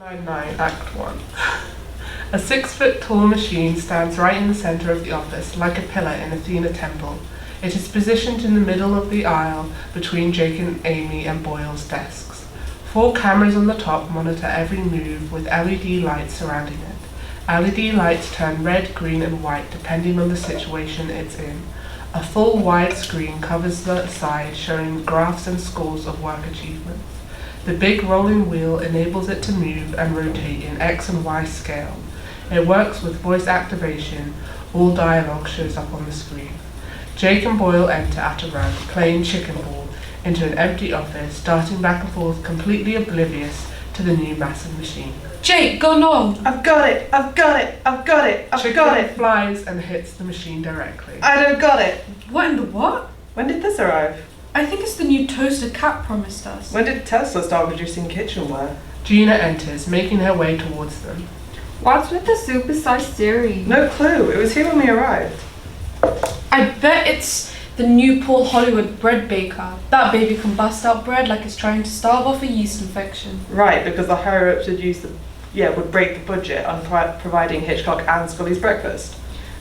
99 Act 1. A 6-foot-tall machine stands right in the center of the office, like a pillar in Athena temple. It is positioned in the middle of the aisle between Jake and Amy and Boyle's desks. 4 cameras on the top monitor every move with LED lights surrounding it. LED lights turn red, green and white depending on the situation it's in. A full wide screen covers the side, showing graphs and scores of work achievements. The big rolling wheel enables it to move and rotate in X and Y scale. It works with voice activation. All dialogue shows up on the screen. Jake and Boyle enter at a run, playing chicken ball, into an empty office, darting back and forth, completely oblivious to the new massive machine. Jake, go no! I've got it! I've got it! I've got it! I've got it! Flies and hits the machine directly. I don't got it! What in the what? When did this arrive? I think it's the new toaster Cat promised us. When did Tesla start producing kitchenware? Gina enters, making her way towards them. What's with the supersized Siri? No clue. It was here when we arrived. I bet it's the new Paul Hollywood bread baker. That baby can bust out bread like it's trying to starve off a yeast infection. Right, because the higher ups would break the budget on providing Hitchcock and Scully's breakfast.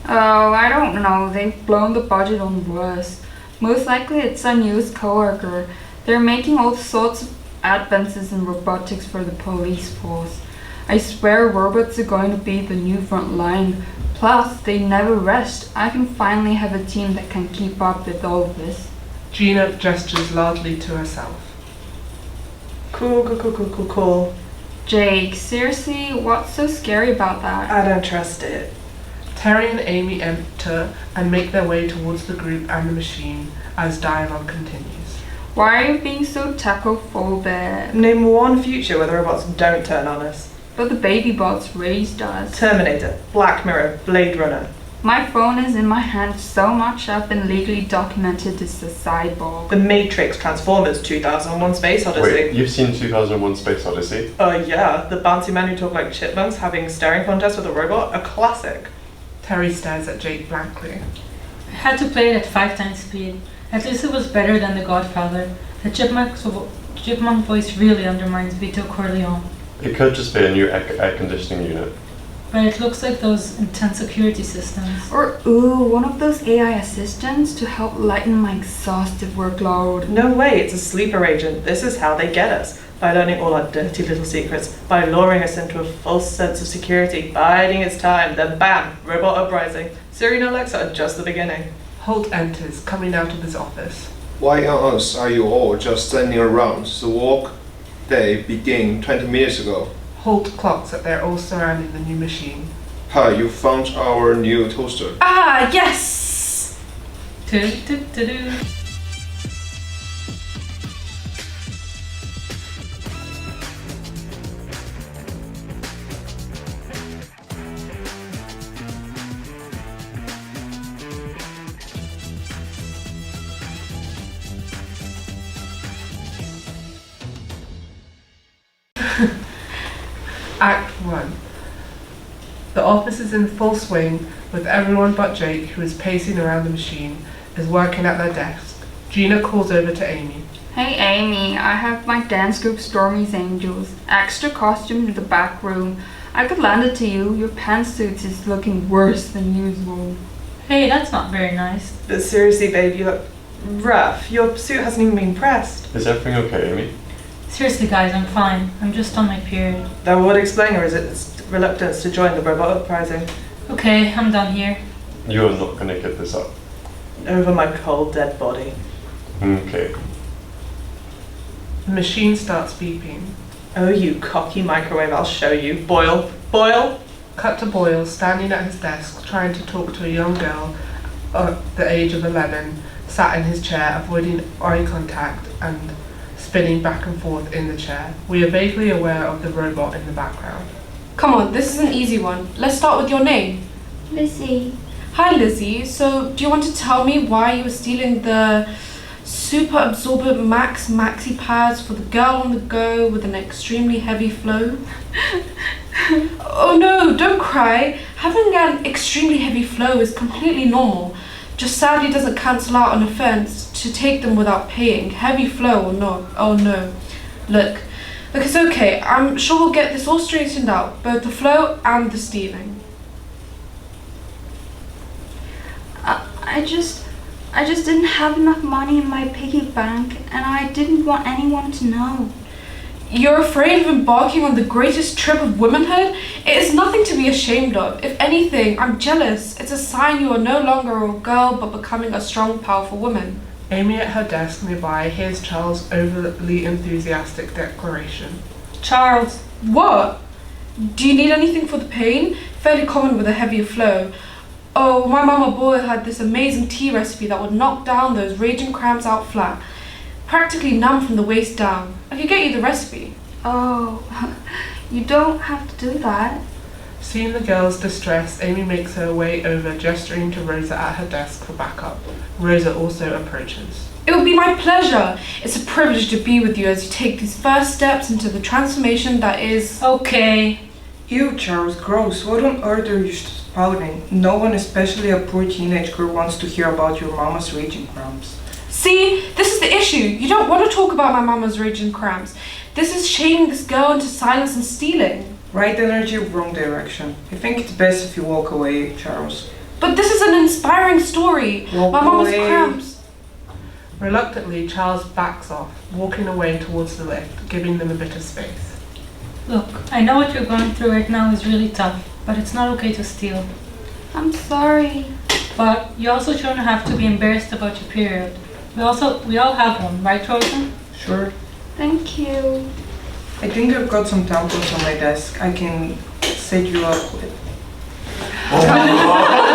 Oh, I don't know. They've blown the budget on worse. Most likely it's a newest coworker. They're making all sorts of advances in robotics for the police force. I swear robots are going to be the new front line. Plus, they never rest. I can finally have a team that can keep up with all of this. Gina gestures loudly to herself. Cool. Jake, seriously, what's so scary about that? I don't trust it. Terry and Amy enter and make their way towards the group and the machine as dialogue continues. Why are you being so techophobic? Name one future where the robots don't turn on us. But the baby bots raised us. Terminator, Black Mirror, Blade Runner. My phone is in my hand so much I've been legally documented as a cyborg. The Matrix, Transformers, 2001 Space Odyssey. Wait, you've seen 2001 Space Odyssey? Yeah, the bouncy man who talked like chipmunks having staring contests with a robot, a classic. Terry stares at Jake blankly. I had to play it at 5 times speed. At least it was better than The Godfather. The chipmunk voice really undermines Vito Corleone. It could just be a new air conditioning unit. But it looks like those intense security systems. Or, one of those AI assistants to help lighten my exhaustive workload. No way, it's a sleeper agent. This is how they get us. By learning all our dirty little secrets, by luring us into a false sense of security, biding its time, then bam, robot uprising. Siri and Alexa are just the beginning. Holt enters, coming out of his office. Why on earth are you all just standing around? The work day began 20 minutes ago. Holt clocks that they're all surrounding the new machine. Hi, you found our new toaster. Ah, yes! Do-do-do-do. Act 1. The office is in full swing, with everyone but Jake, who is pacing around the machine, is working at their desk. Gina calls over to Amy. Hey Amy, I have my dance group Stormy's Angels. Extra costume in the back room. I could lend it to you. Your pantsuit is looking worse than usual. Hey, that's not very nice. But seriously, babe, you look rough. Your suit hasn't even been pressed. Is everything okay, Amy? Seriously guys, I'm fine. I'm just on my period. That would explain her reluctance to join the robot uprising. Okay, I'm done here. You are not gonna get this up. Over my cold, dead body. Okay. The machine starts beeping. Oh, you cocky microwave, I'll show you. Boyle! Cut to Boyle, standing at his desk, trying to talk to a young girl of the age of 11, sat in his chair, avoiding eye contact and spinning back and forth in the chair. We are vaguely aware of the robot in the background. Come on, this is an easy one. Let's start with your name. Lizzie. Hi Lizzie, so do you want to tell me why you were stealing the super absorbent maxi pads for the girl on the go with an extremely heavy flow? Oh no, don't cry. Having an extremely heavy flow is completely normal. Just sadly doesn't cancel out an offense to take them without paying, heavy flow or not. Oh no. Look, Look, it's okay. I'm sure we'll get this all straightened out, both the flow and the stealing. I just didn't have enough money in my piggy bank, and I didn't want anyone to know. You're afraid of embarking on the greatest trip of womanhood? It is nothing to be ashamed of. If anything, I'm jealous. It's a sign you are no longer a girl, but becoming a strong, powerful woman. Amy at her desk nearby hears Charles' overly enthusiastic declaration. Charles, What? Do you need anything for the pain? Fairly common with a heavier flow. Oh, my mama boy had this amazing tea recipe that would knock down those raging cramps out flat. Practically numb from the waist down. I could get you the recipe. Oh, you don't have to do that. Seeing the girl's distress, Amy makes her way over, gesturing to Rosa at her desk for backup. Rosa also approaches. It would be my pleasure. It's a privilege to be with you as you take these first steps into the transformation that is... okay. Ew, Charles, gross. What on earth are you spouting? No one, especially a poor teenage girl, wants to hear about your mama's raging cramps. See, this is the issue. You don't want to talk about my mama's raging cramps. This is shaming this girl into silence and stealing. Right energy, wrong direction. I think it's best if you walk away, Charles. But this is an inspiring story. Walk My mama's away. cramps. Reluctantly, Charles backs off, walking away towards the lift, giving them a bit of space. Look, I know what you're going through right now is really tough, but it's not okay to steal. I'm sorry. But you also shouldn't have to be embarrassed about your period. We all have one, right, Rosa? Sure. Thank you. I think I've got some tampons on my desk. I can set you up with. Oh,